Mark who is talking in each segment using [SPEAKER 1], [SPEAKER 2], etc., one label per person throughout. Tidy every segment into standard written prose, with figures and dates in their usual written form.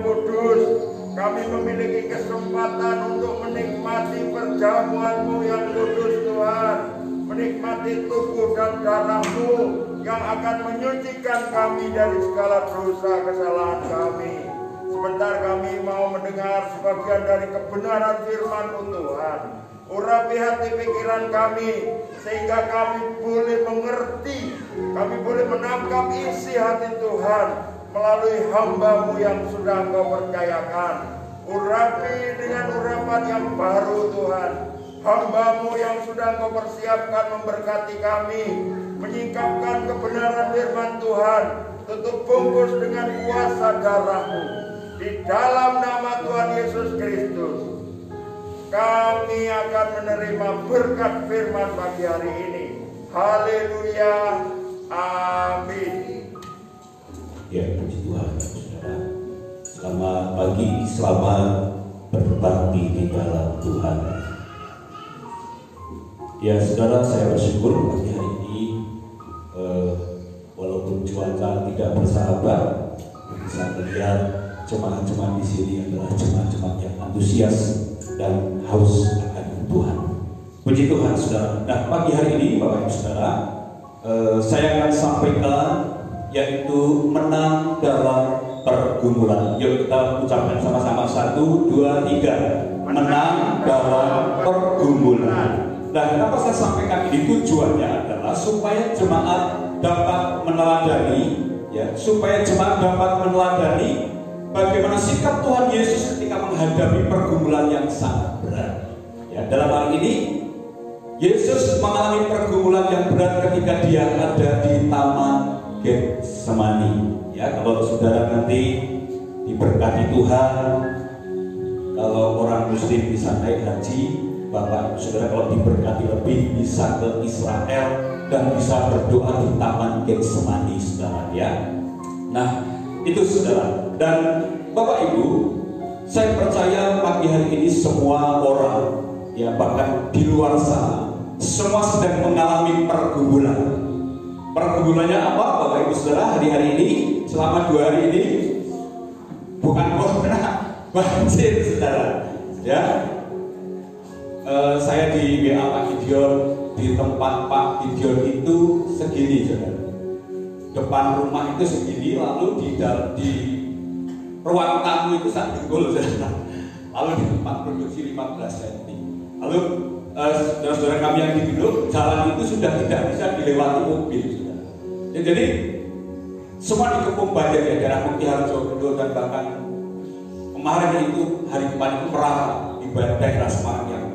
[SPEAKER 1] kudus, kami memiliki kesempatan untuk menikmati perjamuan-Mu yang kudus Tuhan, menikmati tubuh dan darah-Mu yang akan menyucikan kami dari segala dosa kesalahan kami. Sebentar kami mau mendengar sebagian dari kebenaran firman-Mu Tuhan. Urapi hati pikiran kami sehingga kami boleh mengerti, kami boleh menangkap isi hati Tuhan melalui hamba-Mu yang sudah Engkau percayakan. Urapi dengan urapan yang baru Tuhan, hamba-Mu yang sudah Engkau persiapkan memberkati kami, menyingkapkan kebenaran firman Tuhan, tutup bungkus dengan kuasa darah-Mu. Di dalam nama Tuhan Yesus Kristus, kami akan menerima berkat firman pagi hari ini. Haleluya, amin.
[SPEAKER 2] Ya, puji Tuhan, saudara. Selamat pagi, selamat berbakti di dalam Tuhan. Ya, saudara, saya bersyukur pagi hari ini, walaupun cuaca tidak bersahabat, bisa melihat jemaat-jemaat di sini adalah jemaat-jemaat yang antusias dan haus akan Tuhan. Puji Tuhan, saudara. Nah, pagi hari ini, Bapak Ibu Saudara, saya akan sampaikan yaitu menang dalam pergumulan. Yuk kita ucapkan sama-sama, 1, 2, 3. Menang dalam pergumulan. Nah, kenapa saya sampaikan ini? Tujuannya adalah supaya jemaat dapat meneladani, ya, supaya jemaat dapat meneladani bagaimana sikap Tuhan Yesus ketika menghadapi pergumulan yang sangat berat. Ya, dalam hal ini Yesus mengalami pergumulan yang berat ketika Dia ada di Taman Getsemani. Ya, kalau saudara nanti diberkati Tuhan, kalau orang Muslim bisa naik haji, Bapak saudara kalau diberkati lebih bisa ke Israel dan bisa berdoa di Taman Getsemani, saudara, ya. Nah, itu saudara. Dan Bapak Ibu, saya percaya pagi hari ini semua orang, ya, bahkan di luar sana, semua sedang mengalami pergumulan. Pergumulannya apa, Bapak Ibu Saudara? Hari-hari ini, selama 2 hari ini, bukan corona, banjir, saudara. Ya, saya di WA Pak Gideon, di tempat Pak Gideon itu segini, saudara. Depan rumah itu segini, lalu di ruang tamu itu sak jempol, saudara. Lalu di tempat produksi 15 cm. Lalu saudara-saudara kami yang di Biduk, jalan itu sudah tidak bisa dilewati mobil, saudara. Ya, jadi semua dikepung banjir ya, daerah Mutiharjo, Biduk, dan bahkan kemarin itu hari kemarin itu Merah di daerah Semarang yang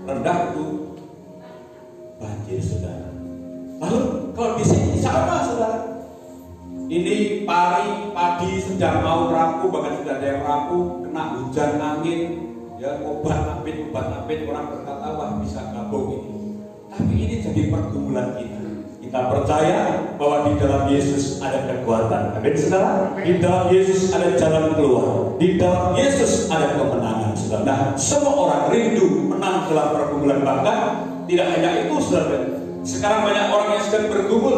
[SPEAKER 2] rendah itu banjir, saudara. Lalu kalau di sini sama, saudara. Ini padi sedang mau rapuh, bahkan sudah ada yang rapuh, kena hujan angin, ya, obat apit, orang berkata wah bisa gabung ini. Tapi ini jadi pergumulan kita. Kita percaya bahwa di dalam Yesus ada kekuatan. Amin, saudara. Di dalam Yesus ada jalan keluar. Di dalam Yesus ada kemenangan, saudara. Nah, semua orang rindu menang dalam pergumulan. Bahkan tidak hanya itu, saudara. Sekarang banyak orang yang sedang bergumul.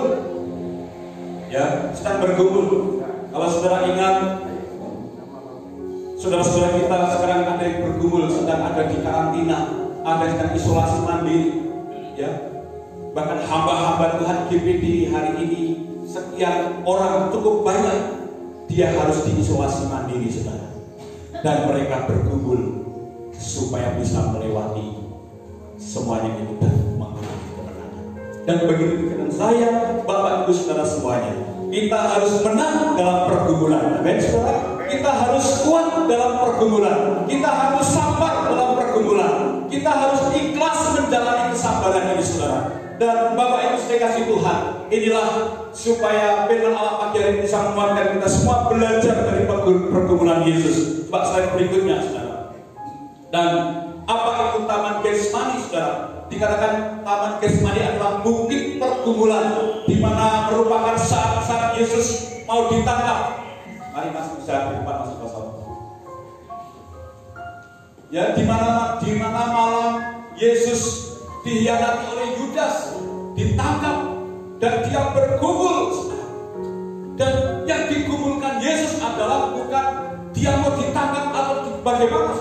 [SPEAKER 2] Ya, sedang bergumul. Kalau saudara ingat, saudara-saudara kita sekarang ada yang bergumul, sedang ada di karantina, ada yang sedang isolasi mandiri. Ya, bahkan hamba-hamba Tuhan GPD hari ini sekian orang, cukup banyak, dia harus diisolasi mandiri, saudara. Dan mereka bergumul supaya bisa melewati semuanya itu dan mengalami kemenangan. Dan begitu dengan saya, Bapak Ibu Saudara semuanya, kita harus menang dalam pergumulan. Amin, saudara. Kita harus kuat dalam pergumulan. Kita harus sabar dalam pergumulan. Kita harus ikhlas menjalani kesabaran ini, saudara. Dan Bapak Ibu saya kasih Tuhan, inilah supaya firman Allah pagi hari ini bisa menguatkan kita semua belajar dari pergumulan Yesus. Coba slide berikutnya, saudara. Dan apa itu Taman Getsemani, saudara? Dikatakan Taman Getsemani adalah bukit pergumulan, di mana merupakan saat-saat Yesus mau ditangkap. Mari Mas bisa di depan masuk kosong. Ya, di mana malam Yesus dihianati oleh Yudas, ditangkap dan dia bergumul. Dan yang digumulkan Yesus adalah bukan dia dia mau ditangkap atau bagaimana,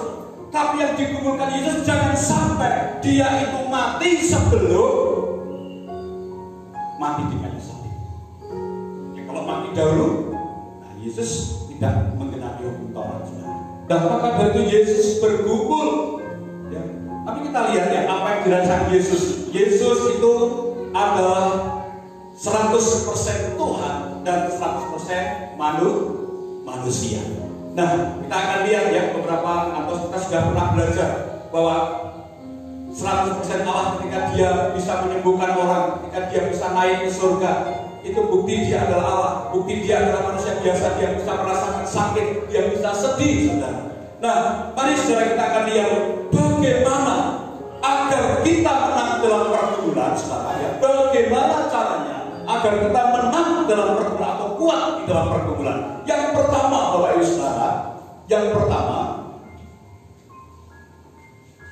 [SPEAKER 2] tapi yang dikumpulkan Yesus jangan sampai dia itu mati sebelum mati di kayu salib. Ya, kalau mati dahulu, nah Yesus tidak mengenapi hukum Taurat. Dan maka dari itu Yesus bergumul. Ya. Tapi kita lihat ya apa yang dirasakan Yesus. Yesus itu adalah 100% Tuhan dan 100% manusia. Nah, kita akan lihat ya beberapa, atau kita sudah pernah belajar bahwa 100% Allah ketika dia bisa menyembuhkan orang, ketika dia bisa naik ke surga, itu bukti dia adalah Allah, bukti dia adalah manusia biasa, dia bisa merasakan sakit, dia bisa sedih, saudara. Nah, mari saudara kita akan lihat bagaimana agar kita menang dalam pergumulan, saudara ya. Bagaimana caranya agar kita menang dalam pergumulan atau kuat di dalam pergumulan. Yang pertama, Bapak Ibu Saudara, yang pertama,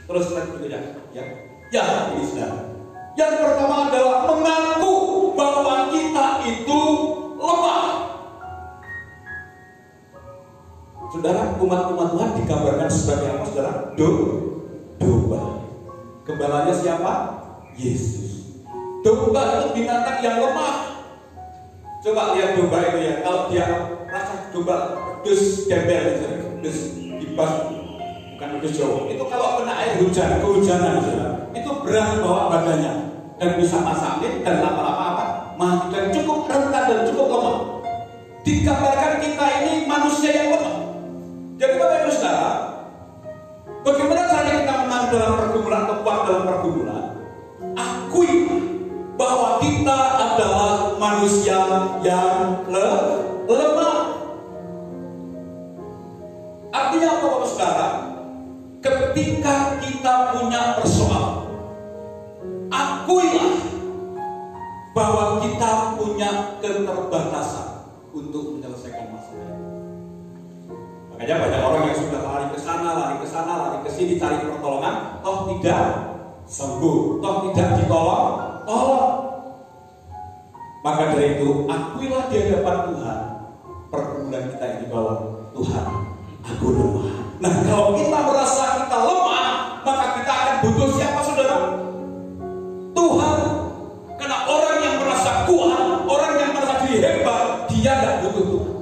[SPEAKER 2] terus lanjut ya. Ya, ini Saudara. Yang pertama adalah mengaku bahwa kita itu lemah. Saudara, umat-umat Tuhan digambarkan sebagai apa, Saudara? Domba. Gembalanya siapa? Yesus. Domba itu binatang yang lemah. Coba lihat domba itu ya, kalau dia rasa domba pedus gembel, pedus dibas, bukan pedus Jawa. Itu kalau kena air hujan, kehujanan, itu berat bawa badannya dan bisa masakin dan lama-lama apa? Mati dan cukup rentan dan cukup lemah. Digambarkan kita ini manusia yang lemah. Jadi Bapak Ibu Saudara, bagaimana caranya kita menang dalam pergumulan atau kuat dalam pergumulan? Akui bahwa kita adalah manusia yang lemah. Artinya apa Bapak Saudara? Ketika kita punya persoalan, akuilah bahwa kita punya keterbatasan untuk menyelesaikan masalah. Makanya banyak orang yang sudah lari ke sana, lari ke sini cari pertolongan, toh tidak sembuh, toh tidak ditolong. Maka dari itu, akuilah di hadapan Tuhan pergumulan kita ini bahwa Tuhan, aku lemah. Nah, kalau kita merasa kita lemah, maka kita akan butuh siapa, saudara? Tuhan. Karena orang yang merasa kuat, orang yang merasa diri hebat, dia tidak butuh Tuhan.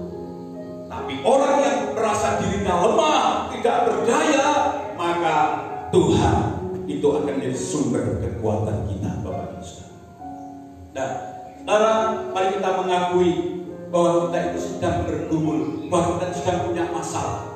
[SPEAKER 2] Tapi orang yang merasa dirinya lemah, tidak berdaya, maka Tuhan itu akan menjadi sumber kekuatan kita, Bapak Ibu Saudara. Nah, saudara, mari kita mengakui bahwa kita itu sedang bergumul, bahwa kita sedang punya masalah.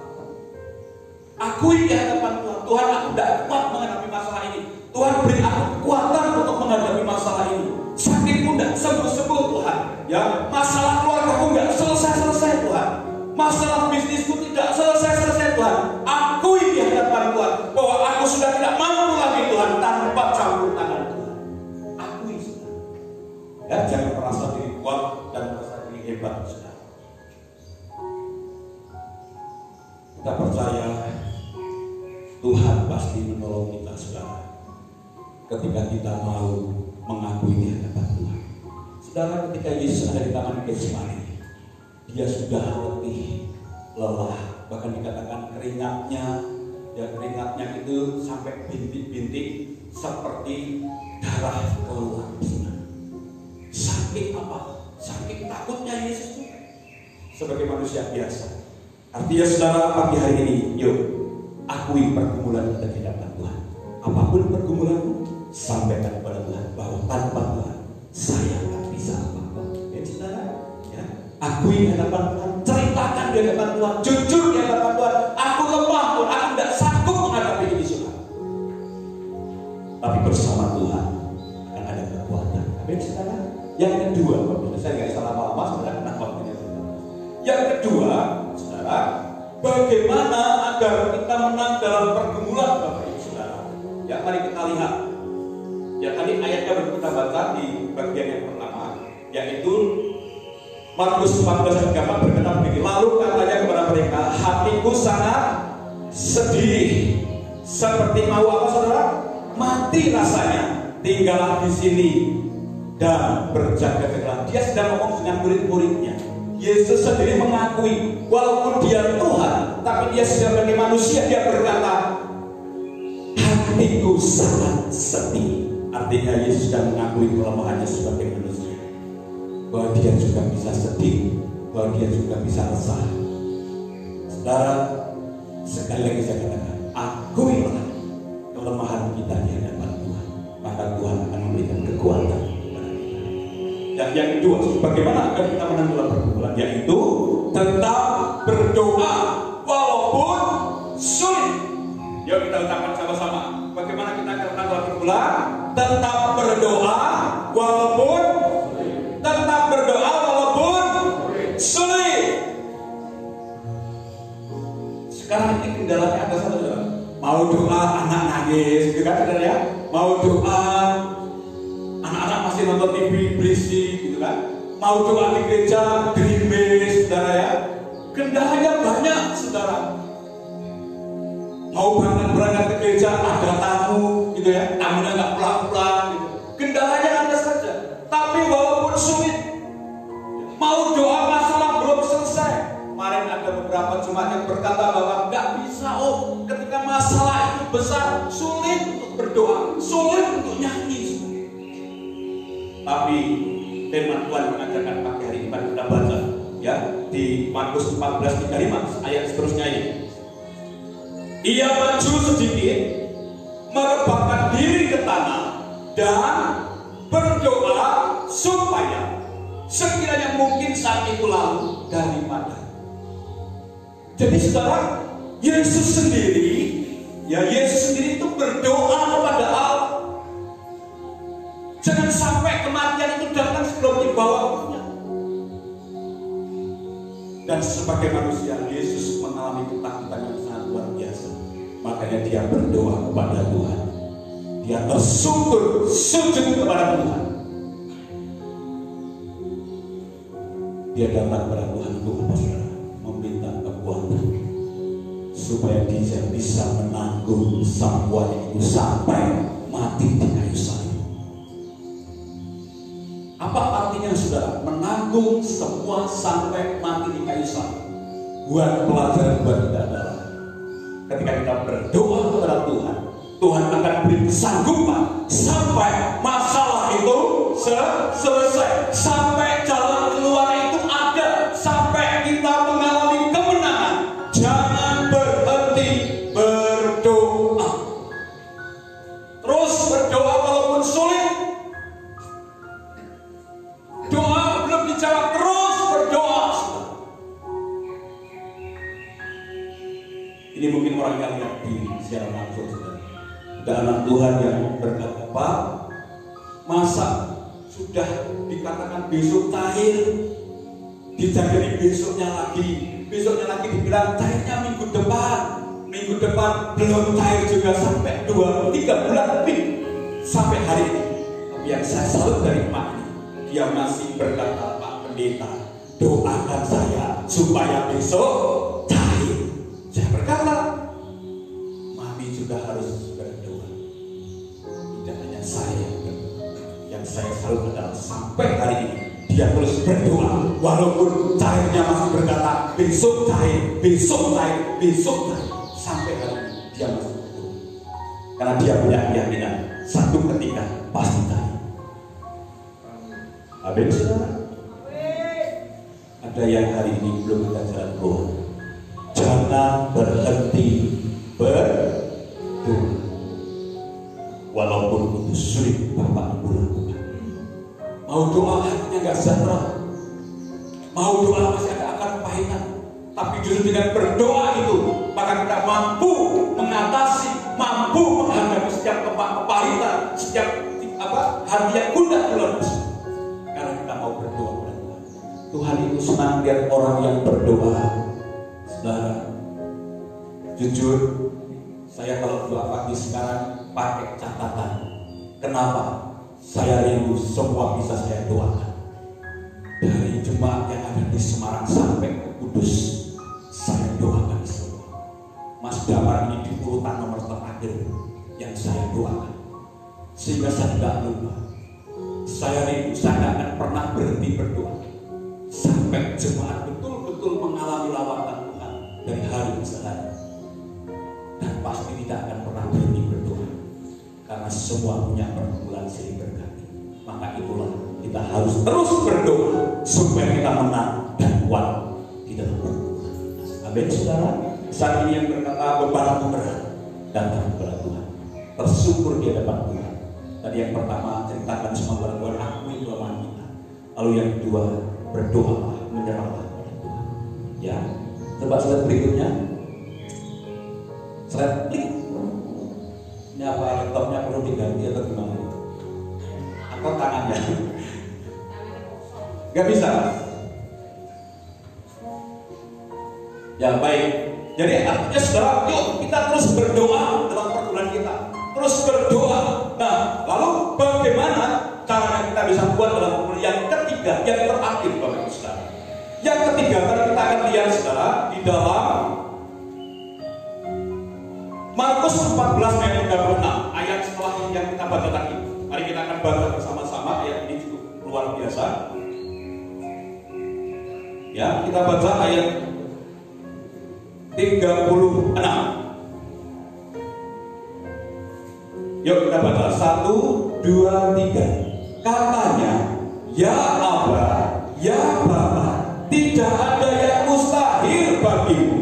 [SPEAKER 2] Akui di hadapan Tuhan, Tuhan, aku tidak kuat menghadapi masalah ini. Tuhan, beri aku kekuatan untuk menghadapi masalah ini. Sakitku tidak sembuh-sembuh, Tuhan. Ya, masalah keluargaku tidak selesai-selesai, Tuhan. Masalah bisnisku tidak selesai-selesai, Tuhan. Akui di hadapan Tuhan bahwa aku sudah tidak mampu lagi, Tuhan, tanpa campur tangan Tuhan. Akui, saudara. Ya, jangan merasa diri kuat dan merasa diri hebat, saudara. Kita percaya Tuhan pasti menolong kita, saudara, ketika kita mau mengakui di hadapan Tuhan. Saudara, ketika Yesus ada di taman Getsemani, dia sudah letih, lelah, bahkan dikatakan keringatnya itu sampai bintik-bintik seperti darah keluar. Sakit apa? Sakit takutnya Yesus itu sebagai manusia biasa. Artinya saudara, pagi hari ini, yuk akui pergumulan kita di hadapan Tuhan. Apapun pergumulanmu, sampaikan kepada Tuhan bahwa tanpa Tuhan saya tak bisa apa-apa. Ya saudara, ya, akui di hadapan Tuhan, ceritakan di hadapan Tuhan, jujur di hadapan Tuhan. Aku lemah, Tuhan, aku tidak sanggup menghadapi ini semua. Tapi bersama Tuhan akan ada kekuatan. Amin, saudara. Yang kedua, saya nggak salah lama-lama, saudara, kenapa waktunya? Yang kedua, saudara, bagaimana agar kita menang dalam pergumulan, Bapak Ibu Saudara? Ya, mari kita lihat. Ya, tadi ayatnya baru kita baca di bagian yang pertama, yaitu Markus 14:34 berkata begini, lalu katanya kepada mereka, hatiku sangat sedih, seperti mau apa, saudara? Mati rasanya. Tinggallah di sini dan berjaga-jagalah. Dia sedang ngomong dengan murid-muridnya Yesus sendiri mengakui, walaupun dia Tuhan, tapi dia sebagai manusia, dia berkata, hatiku sangat sedih. Artinya Yesus sudah mengakui kelemahannya sebagai manusia, bahwa dia juga bisa sedih, bahwa dia juga bisa resah. Saudara, sekali lagi saya katakan, akuilah kelemahan kita di hadapan Tuhan, maka Tuhan akan memberikan kekuatan. Dan yang kedua, bagaimana agar kita menang dalam pergumulan, yaitu tetap berdoa walaupun sulit. Yuk kita ucapkan sama-sama. Bagaimana kita akan menang dalam pergumulan? Tetap berdoa walaupun sulit. Sekarang ini kendalanya ada satu, mau doa anak nangis, gitu kan, saudara ya? Mau doa anak-anak masih nonton TV berisik, gitu kan? Mau doa di gereja gerimis, saudara ya? Kendalanya banyak, saudara. Mau berangkat ke gereja ada tamu, gitu ya? Tamunya nggak pulang-pulang, gitu. Kendalanya ada saja. Tapi walaupun sulit, mau doa masalah belum selesai. Kemarin ada beberapa jemaat yang berkata bahwa nggak bisa, ketika masalah itu besar, sulit untuk berdoa, sulit untuk nyanyi. Tapi firman Tuhan mengajarkan pagi hari ini kita baca ya di Markus 14:35 ayat seterusnya ini. Ia maju sedikit, merebahkan diri ke tanah dan berdoa supaya sekiranya mungkin saat itu lalu daripada. Jadi saudara, Yesus sendiri itu berdoa kepada Allah. Jangan sampai kematian itu datang sebelum dibawa waktunya. Dan sebagai manusia, Yesus mengalami ketakutan yang sangat luar biasa. Makanya dia berdoa kepada Tuhan. Dia tersungkur, sujud kepada Tuhan. Dia datang kepada Tuhan untuk meminta kekuatan supaya dia bisa menanggung semua itu sampai mati di kayu salib. Apa artinya saudara? Menanggung semua sampai mati di kayu salib. Buat pelajaran buat kita adalah ketika kita berdoa kepada Tuhan, Tuhan akan beri kesanggupan sampai masalah itu selesai, sampai jalan keluar itu ada, sampai kita mengalami kemenangan. Jangan berhenti berdoa. Terus berdoa walaupun sulit. Doa belum dijawab, terus berdoa. Ini mungkin orang yang lihat di secara langsung, saudara. Ada anak Tuhan yang berkata, Pak, masa sudah dikatakan besok cair, dijadari besoknya lagi dibilang cairnya minggu depan belum cair juga, sampai 2-3 bulan lebih sampai hari ini. Tapi yang saya salut dari Pak ini, dia masih berkata, Pak Pendeta, doakan saya supaya besok cair. Saya berkata, Mami juga harus berdoa. Tidak hanya saya yang saya salut adalah sampai hari ini dia terus berdoa, walaupun cairnya masih berkata besok cair, sampai hari ini dia masih berdoa. Karena dia punya keyakinan satu ketika pasti cair. Amin. Ada yang hari ini belum ada jalan keluar. Jangan berhenti berdoa, walaupun itu sulit Bapak Ibu lakukan. Mau doa hatinya nggak sejahtera, mau doa masih ada akar kepahitan, tapi justru dengan berdoa itu maka kita mampu mengatasi, mampu menghadapi setiap kepahitan, setiap hati yang gundah dalam hidup. Karena kita mau berdoa kepada Tuhan. Tuhan itu senang lihat orang yang berdoa. Saudara, jujur, saya kalau doa pagi sekarang pakai catatan. Kenapa? Saya rindu semua bisa saya doakan. Dari jemaat yang ada di Semarang sampai ke Kudus, saya doakan semua. Mas Damar ini di urutan nomor terakhir yang saya doakan, sehingga saya tidak lupa. Saya rindu, saya tidak akan pernah berhenti berdoa. sampai jemaat betul-betul mengalami lawatan Tuhan dari hari ke hari. Dan pasti tidak akan pernah berhenti berdoa, karena semua punya pergumulan silih berganti. Maka itulah kita harus terus berdoa supaya kita menang dan kuat di dalam pergumulan. Amin, saudara. Saat ini yang berkata bebanku berat, datang kepada Tuhan, bersyukur di hadapan Tuhan. Tadi yang pertama ceritakan semua kepada Tuhan, akui kelemahan kita. Lalu yang kedua, berdoa, menyerahlah kepada Tuhan. Ya, coba slide berikutnya. Slide klik. Ini apa, laptopnya perlu diganti atau gimana? Atau tangannya? Gak bisa. Ya baik. Jadi artinya saudara, yuk kita terus berdoa dalam pergumulan kita. Terus berdoa. Nah, lalu bagaimana caranya kita bisa kuat dalam pergumulan? Yang ketiga, yang terakhir Bapak Ibu Saudara. Yang ketiga, karena kita akan lihat saudara di dalam Markus 14 ayat 36, ayat setelah ini yang kita baca tadi. Mari kita akan baca bersama-sama, ayat ini cukup luar biasa. Ya, kita baca ayat 36. Yuk kita baca 1, 2, 3. Katanya, ya Aba, ya Bapa, tidak ada yang mustahil bagimu.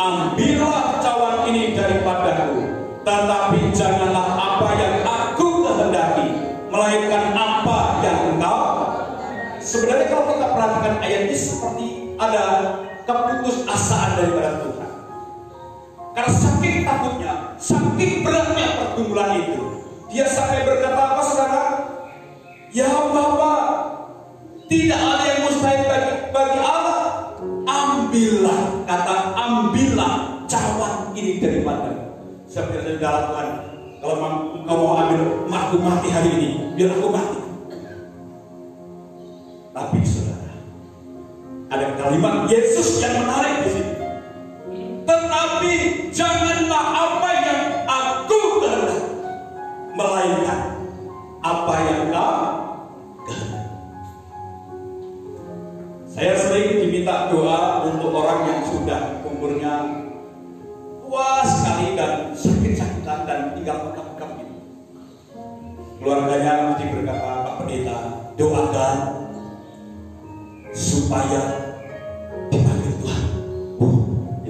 [SPEAKER 2] Ambillah cawan ini daripadaku, tetapi janganlah apa yang aku kehendaki, melainkan apa yang engkau. Sebenarnya kalau kita perhatikan ayat ini seperti ada keputusasaan daripada Tuhan. Karena saking takutnya, saking beratnya pergumulan itu, dia sampai berkata apa saudara? Ya Bapa, tidak ada yang mustahil bagi Allah. Ambillah, kata ambillah cawan ini daripada. Seperti dalam Tuhan, kalau engkau mau ambil, aku mati hari ini, biar aku mati. Tapi saudara, ada kalimat Yesus yang menarik di sini. Tetapi janganlah apa yang aku kehendaki, melainkan apa yang kau kehendaki. Saya sering diminta doa untuk orang yang sudah umurnya tua sekali dan sakit-sakitan dan tinggal pekam-pekam gitu. Keluarganya mesti berkata, Pak Pendeta, doakan supaya dipanggil Tuhan.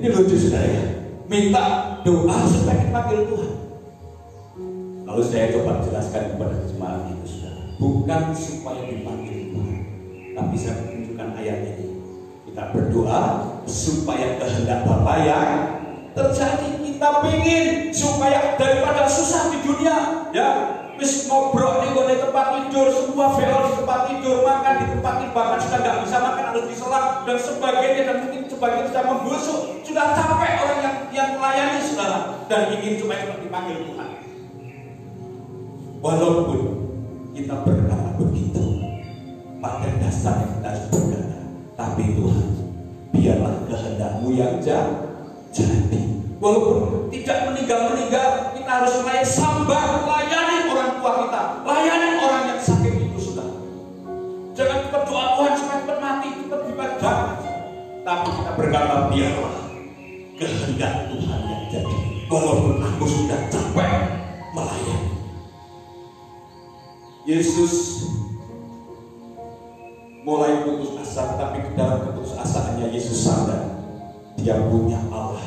[SPEAKER 2] Ini lucu saudara ya, minta doa supaya dipanggil Tuhan. Lalu saya coba jelaskan kepada jemaat itu saudara, bukan supaya dipanggil Tuhan, tapi saya tunjukkan ayat ini. Kita berdoa supaya kehendak Bapa yang terjadi. Kita ingin supaya daripada susah di dunia, ya, wis ngobrol di tempat tidur, semua veol di tempat tidur, makan di tempat tidur, bahkan sudah nggak bisa makan harus diselam dan sebagainya, dan mungkin sebagian sudah membusuk, sudah capek orang yang melayani saudara, dan ingin supaya dipanggil Tuhan. Walaupun kita berkata begitu, pada dasarnya kita harus berkata, tapi Tuhan, biarlah kehendak-Mu yang jadi. Walaupun tidak meninggal, kita harus melayani sambar, layani orang tua kita, layani orang yang sakit itu sudah. Jangan cepat doa Tuhan supaya cepat mati, cepat ibadah. Tapi kita berkata, biarlah kehendak Tuhan yang jadi. Walaupun aku sudah capek melayani. Yesus mulai putus asa, tapi ke dalam keputusasaannya Yesus sadar dia punya Allah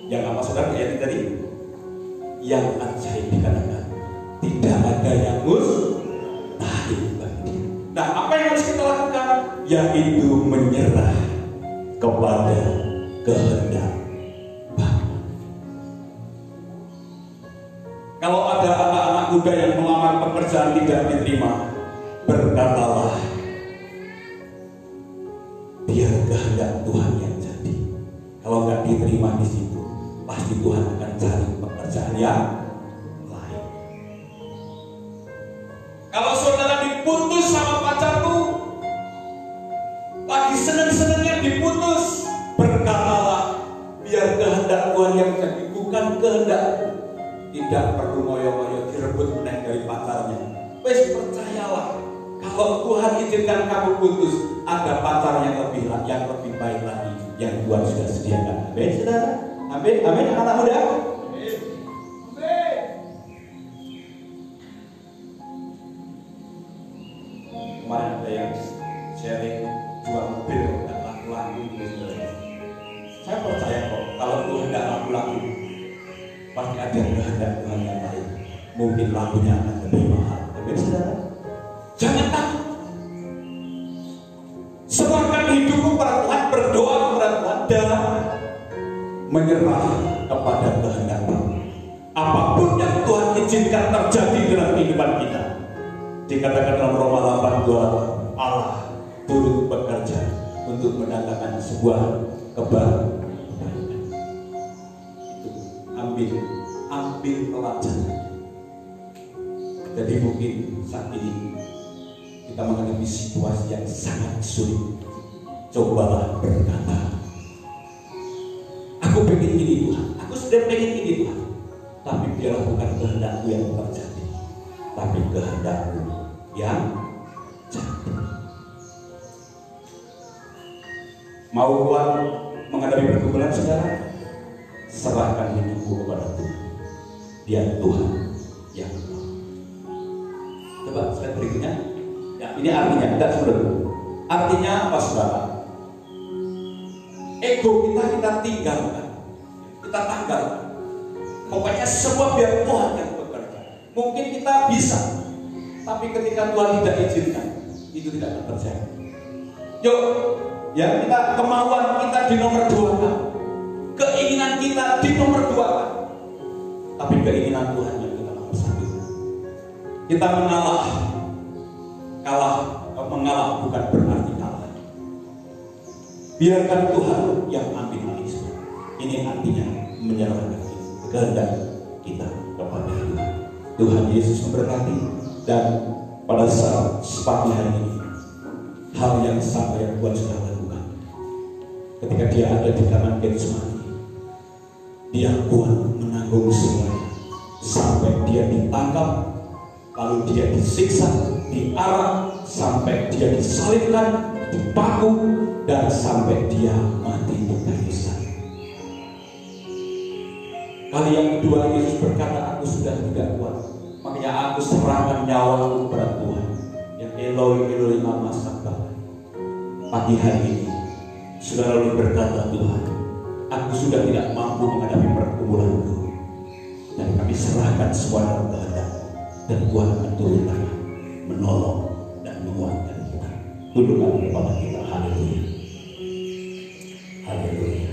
[SPEAKER 2] yang apa saudara ayat tadi, yang ajaib dikatakan tidak ada yang mustahil bagi dia. Nah, apa yang harus kita lakukan? Yaitu menyerah kepada kehendak Bapa. Kalau ada anak-anak muda yang melamar pekerjaan tidak diterima, berkatalah, biar kehendak Tuhan yang jadi. Kalau nggak diterima di situ, pasti Tuhan akan cari pekerjaan yang lain. Kalau saudara diputus sama pacarmu, lagi seneng-senengnya diputus, berkatalah, biar kehendak Tuhan yang jadi, bukan kehendakku. Tidak perlu ngoyo-ngoyo direbut meneh dari pacarnya. Wes percayalah, Kalau Tuhan izinkan kamu putus, ada pacar yang lebih baik lagi yang Tuhan sudah sediakan. Amin, saudara. Amin, amin, anak muda. Kemarin ada yang sharing jual mobil dan laku-laku gitu. Saya percaya kok kalau Tuhan tidak laku-laku, pasti ada kehendak Tuhan yang lain. Mungkin lakunya akan lebih mahal. Tapi saudara, jangan takut. Serahkan hidupmu pada Tuhan, berdoa kepada Tuhan dan menyerah kepada kehendak Tuhan. Apapun yang Tuhan izinkan terjadi dalam kehidupan kita. Dikatakan dalam Roma 8:28, Allah turut bekerja untuk mendatangkan sebuah kebaikan. Itu ambil pelajaran. Jadi mungkin saat ini kita menghadapi situasi yang sangat sulit. Cobalah berkata, aku pengen ini Tuhan, aku sudah pengen ini Tuhan, tapi biarlah bukan kehendakku yang terjadi, tapi kehendakku yang jadi. Mau Tuhan menghadapi pergumulan saudara, serahkan hidupmu kepada Tuhan. Dia Tuhan yang tahu. Coba slide berikutnya. Ya, ini artinya, tidak saudara. Artinya apa saudara? Ego kita tinggalkan, kita tanggalkan. Pokoknya semua biar Tuhan yang bekerja. Mungkin kita bisa, tapi ketika Tuhan tidak izinkan, itu tidak akan terjadi. Yuk, ya kita kemauan kita di nomor 2, keinginan kita di nomor 2, tapi keinginan Tuhan yang kita nomor 1. Kita mengalah bukan berarti kalah. Biarkan Tuhan yang ambil alih. Ini artinya menyerahkan kehendak kita kepada Tuhan. Tuhan Yesus memberkati. Dan pada saat pagi hari ini, hal yang sama yang Tuhan sudah lakukan ketika dia ada di taman Getsemani, dia kuat menanggung semuanya sampai dia ditangkap, lalu dia disiksa, diarak, sampai dia disalibkan, dipaku, dan sampai dia mati di kayu salib. Kali yang kedua Yesus berkata, aku sudah tidak kuat, makanya aku serahkan nyawaku kepada Tuhan. Yang Eloi Eloi lama sabachthani. Pagi hari ini saudara lalu berkata, Tuhan, aku sudah tidak mampu menghadapi pergumulanku, dan kami serahkan semua dalam kehendak, dan Tuhan akan turun tangan menolong dan menguatkan kita. Tundukkan kepala kita. Haleluya. Haleluya.